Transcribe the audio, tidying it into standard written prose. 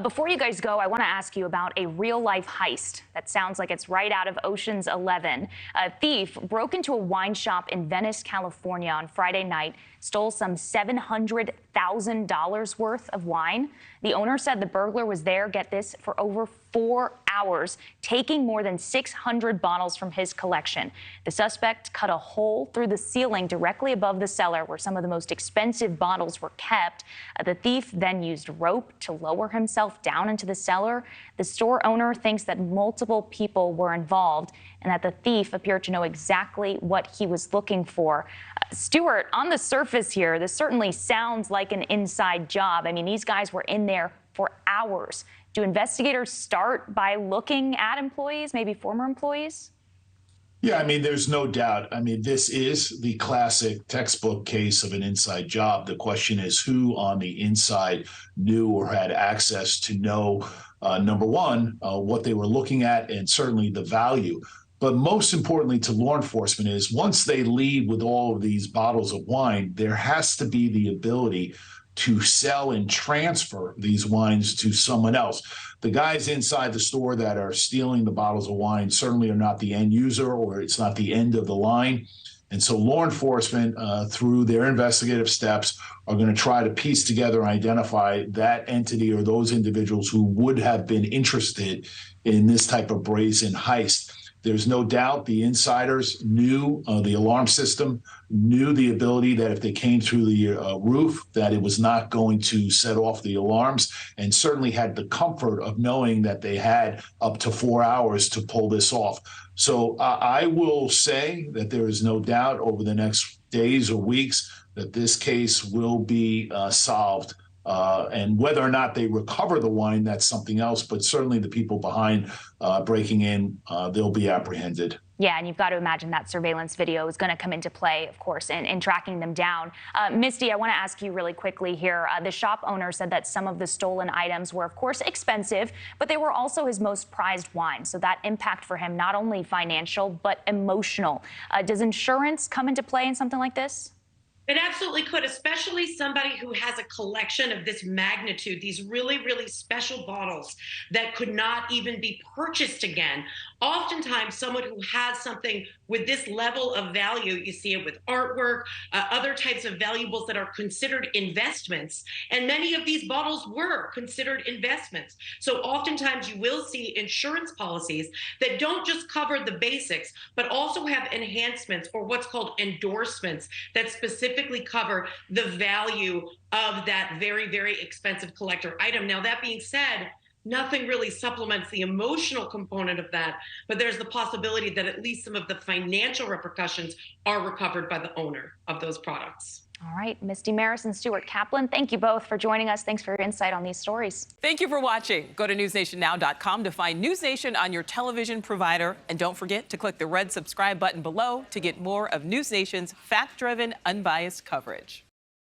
Before you guys go, I want to ask you about a real-life heist that sounds like it's right out of Ocean's 11. A thief broke into a wine shop in Venice, California on Friday night, stole some $700,000 worth of wine. The owner said the burglar was there, get this, for over 4 hours, taking more than 600 bottles from his collection. The suspect cut a hole through the ceiling directly above the cellar where some of the most expensive bottles were kept. The thief then used rope to lower himself down into the cellar. The store owner thinks that multiple people were involved and that the thief appeared to know exactly what he was looking for. Stuart, on the surface here, this certainly sounds like an inside job. I mean, these guys were in there for hours. Do investigators start by looking at employees, maybe former employees? Yeah, I mean, there's no doubt. I mean, this is the classic textbook case of an inside job. The question is who on the inside knew or had access to know, number one, what they were looking at and certainly the value. But most importantly to law enforcement is once they leave with all of these bottles of wine, there has to be the ability to sell and transfer these wines to someone else. The guys inside the store that are stealing the bottles of wine certainly are not the end user, or it's not the end of the line. And so law enforcement, through their investigative steps, are going to try to piece together and identify that entity or those individuals who would have been interested in this type of brazen heist. There's no doubt the insiders knew the alarm system, knew the ability that if they came through the roof, that it was not going to set off the alarms, and certainly had the comfort of knowing that they had up to 4 hours to pull this off. So I will say that there is no doubt over the next days or weeks that this case will be solved. And whether or not they recover the wine, that's something else. But certainly the people behind breaking in, they'll be apprehended. Yeah, and you've got to imagine that surveillance video is going to come into play, of course, in tracking them down. Misty, I want to ask you really quickly here. The shop owner said that some of the stolen items were, of course, expensive, but they were also his most prized wine. So that impact for him, not only financial, but emotional. Does insurance come into play in something like this? It absolutely could, especially somebody who has a collection of this magnitude, these really, really special bottles that could not even be purchased again. Oftentimes, someone who has something with this level of value, you see it with artwork, other types of valuables that are considered investments. And many of these bottles were considered investments. So oftentimes you will see insurance policies that don't just cover the basics, but also have enhancements or what's called endorsements that specifically cover the value of that very, very expensive collector item. Now, that being said, nothing really supplements the emotional component of that, but there's the possibility that at least some of the financial repercussions are recovered by the owner of those products. All right, Misty Maris and Stuart Kaplan, thank you both for joining us. Thanks for your insight on these stories. Thank you for watching. Go to newsnationnow.com to find News Nation on your television provider. And don't forget to click the red subscribe button below to get more of News Nation's fact-driven, unbiased coverage.